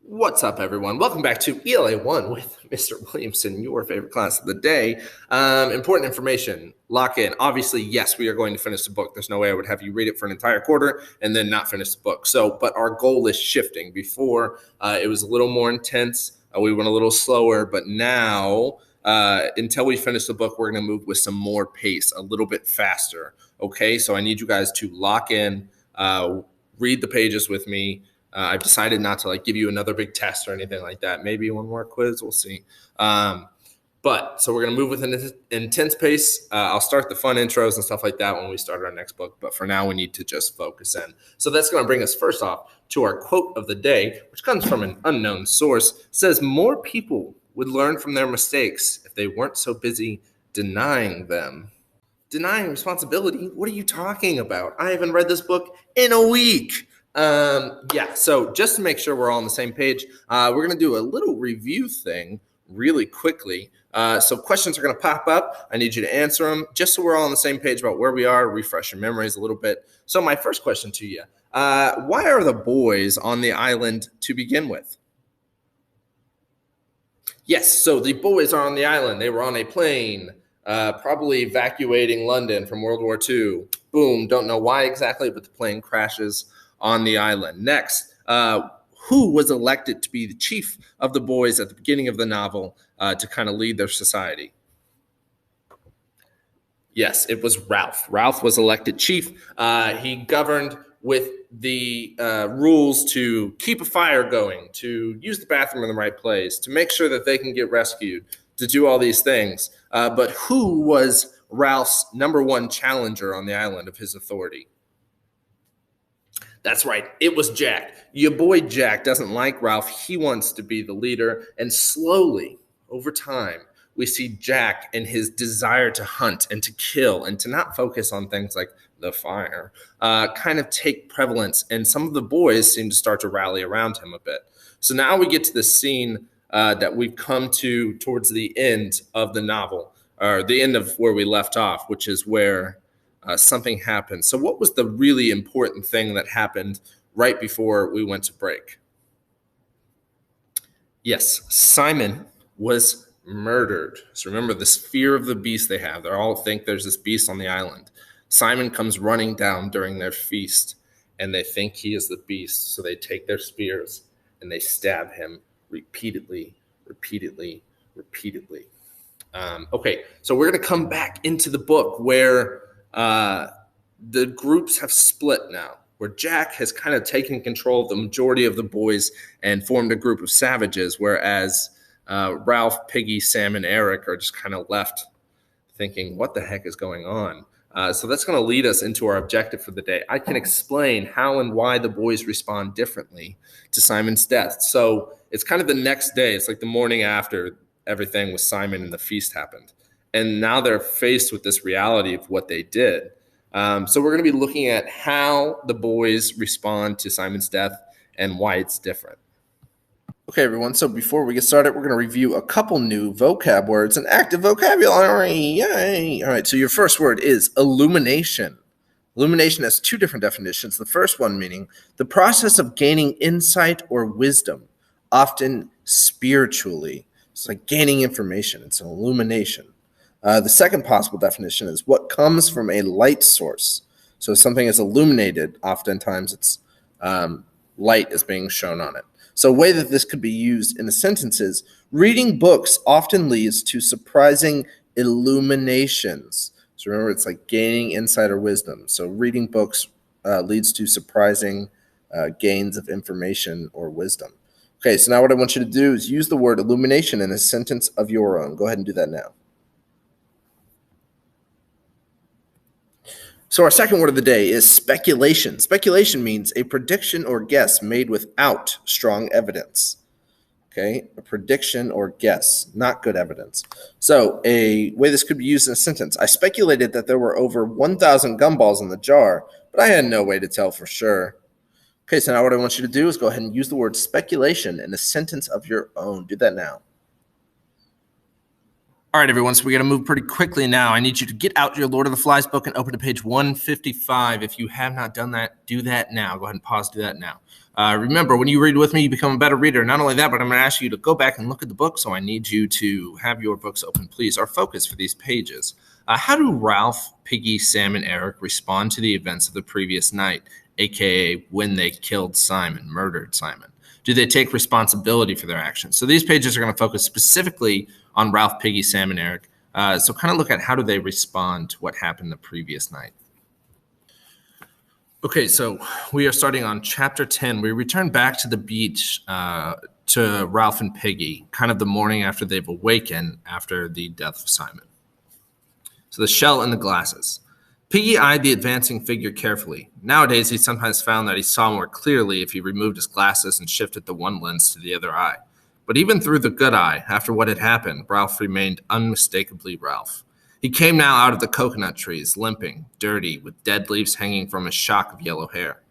What's up, everyone? Welcome back to ELA 1 with Mr. Williamson, your favorite class of the day. Important information, lock in. Obviously, yes, we are going to finish the book. There's no way I would have you read it for an entire quarter and then not finish the book. But our goal is shifting. Before, it was a little more intense. We went a little slower, but now, until we finish the book, we're going to move with some more pace, a little bit faster. Okay, so I need you guys to lock in, read the pages with me. I've decided not to give you another big test or anything like that. Maybe one more quiz. We'll see. So we're going to move with an intense pace. I'll start the fun intros and stuff like that when we start our next book. But for now, we need to just focus in. So that's going to bring us first off to our quote of the day, which comes from an unknown source. It says, more people would learn from their mistakes if they weren't so busy denying them. Denying responsibility? What are you talking about? I haven't read this book in a week. So just to make sure we're all on the same page, we're going to do a little review thing really quickly. So questions are going to pop up. I need you to answer them just so we're all on the same page about where we are, refresh your memories a little bit. So my first question to you, why are the boys on the island to begin with? Yes, so the boys are on the island. They were on a plane, probably evacuating London from World War II. Boom, don't know why exactly, but the plane crashes on the island. Next, who was elected to be the chief of the boys at the beginning of the novel to kind of lead their society? Yes, it was Ralph. Ralph was elected chief. He governed with the rules to keep a fire going, to use the bathroom in the right place, to make sure that they can get rescued, to do all these things. But who was Ralph's number one challenger on the island of his authority? That's right. It was Jack. Your boy Jack doesn't like Ralph. He wants to be the leader. And slowly, over time, we see Jack and his desire to hunt and to kill and to not focus on things like the fire kind of take prevalence. And some of the boys seem to start to rally around him a bit. So now we get to the scene that we've come to towards the end of the novel, or the end of where we left off, which is where something happened. So what was the really important thing that happened right before we went to break? Yes, Simon was murdered. So remember this fear of the beast they have. They all think there's this beast on the island. Simon comes running down during their feast, and they think he is the beast. So they take their spears and they stab him repeatedly. Okay, so we're going to come back into the book where the groups have split now, where Jack has kind of taken control of the majority of the boys and formed a group of savages, whereas Ralph, Piggy, Sam, and Eric are just kind of left thinking, what the heck is going on? So that's going to lead us into our objective for the day. I can explain how and why the boys respond differently to Simon's death. So it's kind of the next day. It's like the morning after everything with Simon and the feast happened. And now they're faced with this reality of what they did. So we're going to be looking at how the boys respond to Simon's death and why it's different. Okay, everyone. So before we get started, we're going to review a couple new vocab words and active vocabulary. Yay! All right, so your first word is illumination. Illumination has two different definitions. The first one meaning the process of gaining insight or wisdom, often spiritually. It's like gaining information. It's an illumination. The second possible definition is what comes from a light source. So if something is illuminated, oftentimes it's light is being shown on it. So a way that this could be used in a sentence is, reading books often leads to surprising illuminations. So remember, it's like gaining insight or wisdom. So reading books leads to surprising gains of information or wisdom. Okay, so now what I want you to do is use the word illumination in a sentence of your own. Go ahead and do that now. So our second word of the day is speculation. Speculation means a prediction or guess made without strong evidence. Okay, a prediction or guess, not good evidence. So a way this could be used in a sentence: I speculated that there were over 1,000 gumballs in the jar, but I had no way to tell for sure. Okay, so now what I want you to do is go ahead and use the word speculation in a sentence of your own. Do that now. All right, everyone, so we got to move pretty quickly now. I need you to get out your Lord of the Flies book and open to page 155. If you have not done that, do that now. Go ahead and pause, do that now. Remember, when you read with me, you become a better reader. Not only that, but I'm going to ask you to go back and look at the book, so I need you to have your books open, please. Our focus for these pages. How do Ralph, Piggy, Sam, and Eric respond to the events of the previous night, a.k.a. when they killed Simon, murdered Simon? Do they take responsibility for their actions? So these pages are going to focus specifically on Ralph, Piggy, Sam, and Eric. So kind of look at how do they respond to what happened the previous night. Okay, so we are starting on chapter 10. We return back to the beach to Ralph and Piggy, kind of the morning after they've awakened after the death of Simon. So the shell and the glasses. Piggy eyed the advancing figure carefully. Nowadays, he sometimes found that he saw more clearly if he removed his glasses and shifted the one lens to the other eye. But even through the good eye, after what had happened, Ralph remained unmistakably Ralph. He came now out of the coconut trees, limping, dirty, with dead leaves hanging from his shock of yellow hair.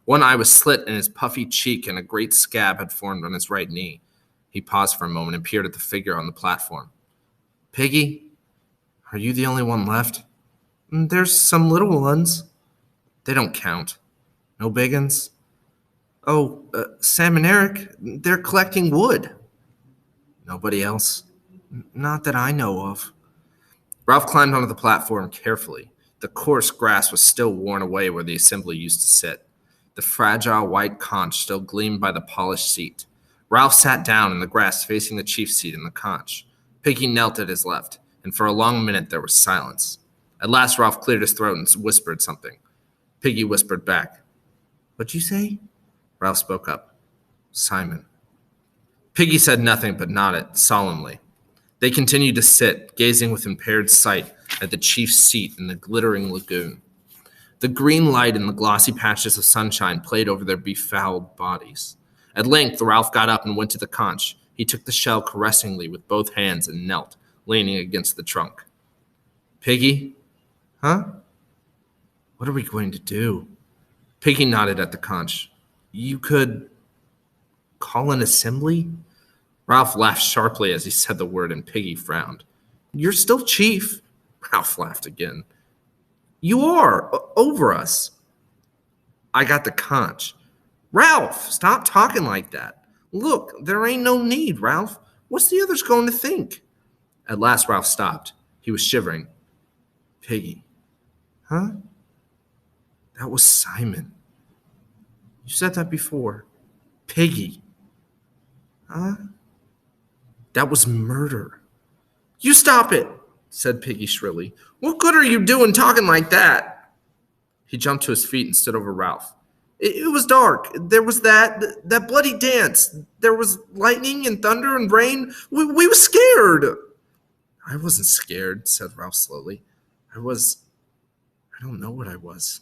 One eye was slit in his puffy cheek, and a great scab had formed on his right knee. He paused for a moment and peered at the figure on the platform. "Piggy, are you the only one left?" "There's some little ones." "They don't count. No big uns?" "Oh, Sam and Eric, they're collecting wood." "Nobody else?" "Not that I know of." Ralph climbed onto the platform carefully. The coarse grass was still worn away where the assembly used to sit. The fragile white conch still gleamed by the polished seat. Ralph sat down in the grass facing the chief's seat in the conch. Piggy knelt at his left, and for a long minute there was silence. At last Ralph cleared his throat and whispered something. Piggy whispered back. "What'd you say?" Ralph spoke up. "Simon." Piggy said nothing but nodded solemnly. They continued to sit, gazing with impaired sight at the chief's seat in the glittering lagoon. The green light and the glossy patches of sunshine played over their befouled bodies. At length Ralph got up and went to the conch. He took the shell caressingly with both hands and knelt, leaning against the trunk. "Piggy?" "Huh?" "What are we going to do?" Piggy nodded at the conch. "You could call an assembly?" Ralph laughed sharply as he said the word, and Piggy frowned. "You're still chief." Ralph laughed again. "You are, over us." "I got the conch." "Ralph, stop talking like that. Look, there ain't no need, Ralph. What's the others going to think?" At last Ralph stopped. He was shivering. "Piggy." "Huh?" "That was Simon." "You said that before." "Piggy." "Huh?" "That was murder." "You stop it," said Piggy shrilly. "What good are you doing talking like that?" He jumped to his feet and stood over Ralph. It was dark. There was that bloody dance. There was lightning and thunder and rain. We were scared." "I wasn't scared," said Ralph slowly. I don't know what I was."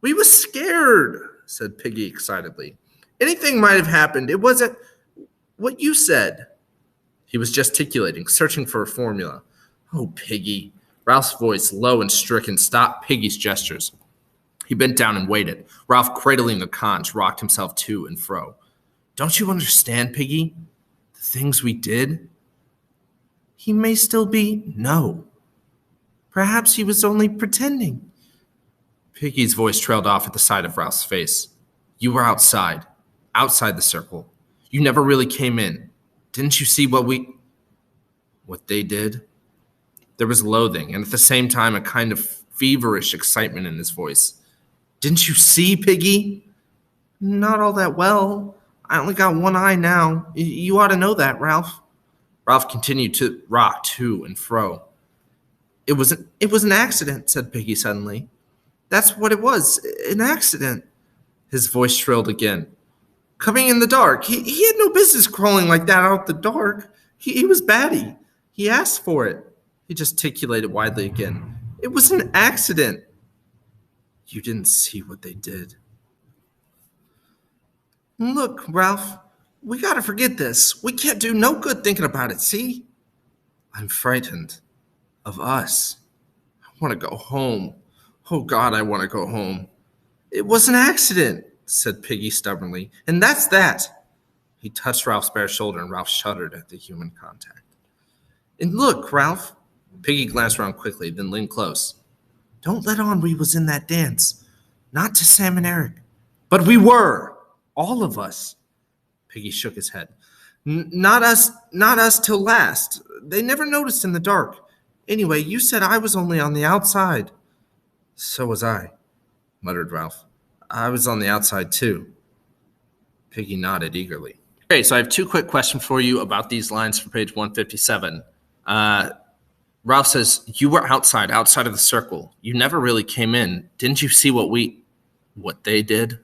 "We were scared," said Piggy excitedly. "Anything might have happened. It wasn't what you said." He was gesticulating, searching for a formula. "Oh, Piggy." Ralph's voice, low and stricken, stopped Piggy's gestures. He bent down and waited. Ralph, cradling the conch, rocked himself to and fro. "Don't you understand, Piggy? The things we did?" "He may still be." "No." "Perhaps he was only pretending." Piggy's voice trailed off at the sight of Ralph's face. "You were outside the circle. You never really came in. Didn't you see what they did?" There was loathing, and at the same time a kind of feverish excitement in his voice. "Didn't you see, Piggy?" "Not all that well. I only got one eye now. You ought to know that, Ralph." Ralph continued to rock to and fro. It was an accident," said Piggy suddenly. "That's what it was, an accident." His voice shrilled again. "Coming in the dark. He had no business crawling like that out the dark. He was batty. He asked for it." He gesticulated widely again. "It was an accident." "You didn't see what they did." "Look, Ralph, we gotta forget this. We can't do no good thinking about it, see?" "I'm frightened. Of us. I want to go home. Oh, God, I want to go home." "It was an accident," said Piggy stubbornly, "and that's that." He touched Ralph's bare shoulder, and Ralph shuddered at the human contact. And look, Ralph. Piggy glanced around quickly, then leaned close. Don't let on we was in that dance. Not to Sam and Eric. But we were. All of us. Piggy shook his head. Not us till last. They never noticed in the dark. Anyway, you said I was only on the outside. So was I, muttered Ralph. I was on the outside too. Piggy nodded eagerly. Okay, so I have two quick questions for you about these lines from page 157. Ralph says, you were outside of the circle. You never really came in. Didn't you see what they did?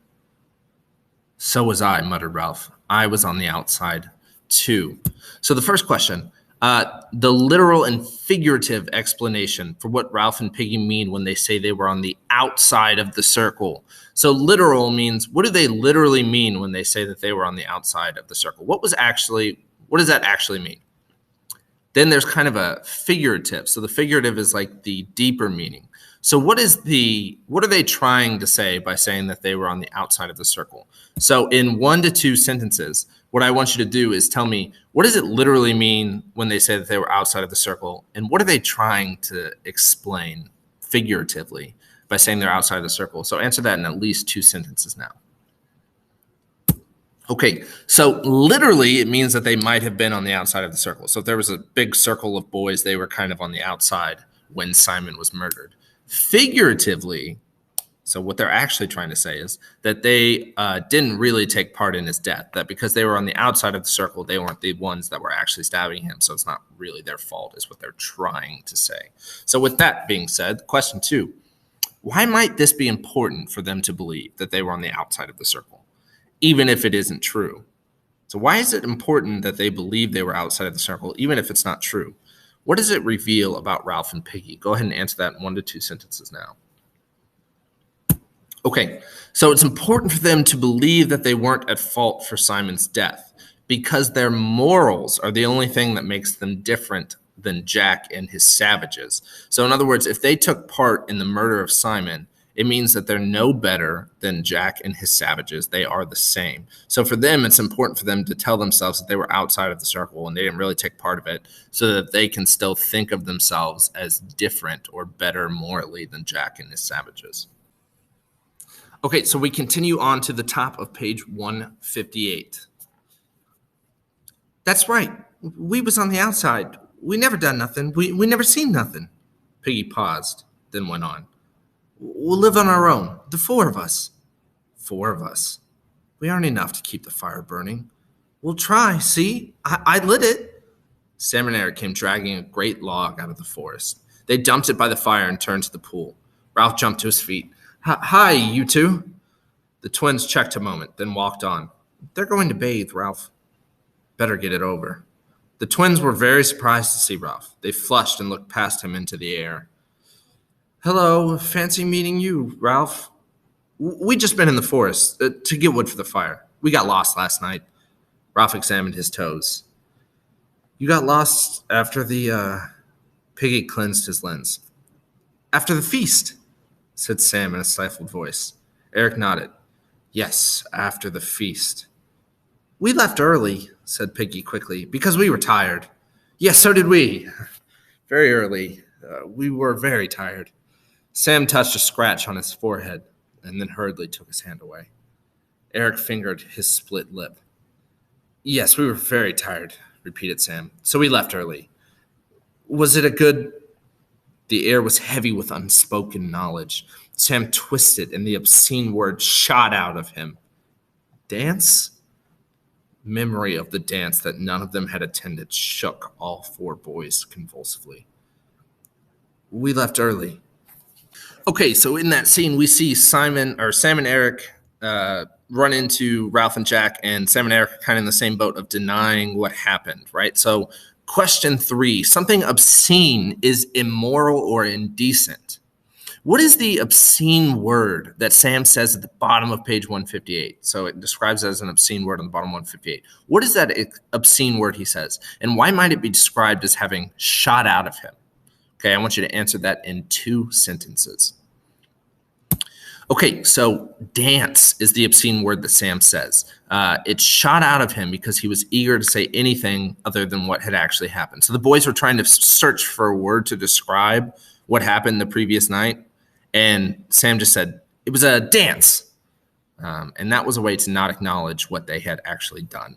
So was I, muttered Ralph. I was on the outside too. So the first question, the literal and figurative explanation for what Ralph and Piggy mean when they say they were on the outside of the circle. So literal means, what do they literally mean when they say that they were on the outside of the circle? What does that actually mean? Then there's kind of a figurative. So the figurative is like the deeper meaning. So what are they trying to say by saying that they were on the outside of the circle? So in 1 to 2 sentences, what I want you to do is tell me, what does it literally mean when they say that they were outside of the circle? And what are they trying to explain figuratively by saying they're outside of the circle? So answer that in at least 2 sentences now. Okay, so literally it means that they might have been on the outside of the circle. So if there was a big circle of boys, they were kind of on the outside when Simon was murdered. Figuratively, so what they're actually trying to say is that they didn't really take part in his death, that because they were on the outside of the circle, they weren't the ones that were actually stabbing him, so it's not really their fault is what they're trying to say. So with that being said, question 2, why might this be important for them to believe that they were on the outside of the circle, even if it isn't true? So why is it important that they believe they were outside of the circle, even if it's not true? What does it reveal about Ralph and Piggy? Go ahead and answer that in 1 to 2 sentences now. Okay, so it's important for them to believe that they weren't at fault for Simon's death because their morals are the only thing that makes them different than Jack and his savages. So in other words, if they took part in the murder of Simon, it means that they're no better than Jack and his savages. They are the same. So for them, it's important for them to tell themselves that they were outside of the circle and they didn't really take part of it so that they can still think of themselves as different or better morally than Jack and his savages. Okay, so we continue on to the top of page 158. That's right. We was on the outside. We never done nothing. We never seen nothing. Piggy paused, then went on. We'll live on our own, the 4 of us. 4 of us. We aren't enough to keep the fire burning. We'll try, see? I lit it. Sam and Eric came dragging a great log out of the forest. They dumped it by the fire and turned to the pool. Ralph jumped to his feet. Hi, you two. The twins checked a moment, then walked on. They're going to bathe, Ralph. Better get it over. The twins were very surprised to see Ralph. They flushed and looked past him into the air. Hello, fancy meeting you, Ralph. We just been in the forest to get wood for the fire. We got lost last night. Ralph examined his toes. You got lost after the, Piggy cleansed his lens. After the feast, said Sam in a stifled voice. Eric nodded. Yes, after the feast. We left early, said Piggy quickly, because we were tired. Yes, so did we. Very early. We were very tired. Sam touched a scratch on his forehead and then hurriedly took his hand away. Eric fingered his split lip. Yes, we were very tired, repeated Sam. So we left early. Was it a good... The air was heavy with unspoken knowledge. Sam twisted, and the obscene word shot out of him. Dance? Memory of the dance that none of them had attended shook all 4 boys convulsively. We left early. Okay, so in that scene, we see Sam and Eric run into Ralph and Jack, and Sam and Eric are kind of in the same boat of denying what happened, right? So question 3, something obscene is immoral or indecent. What is the obscene word that Sam says at the bottom of page 158? So it describes it as an obscene word on the bottom of 158. What is that obscene word he says? And why might it be described as having shot out of him? Okay, I want you to answer that in 2 sentences. Okay, so dance is the obscene word that Sam says. It shot out of him because he was eager to say anything other than what had actually happened. So the boys were trying to search for a word to describe what happened the previous night. And Sam just said, it was a dance. And that was a way to not acknowledge what they had actually done.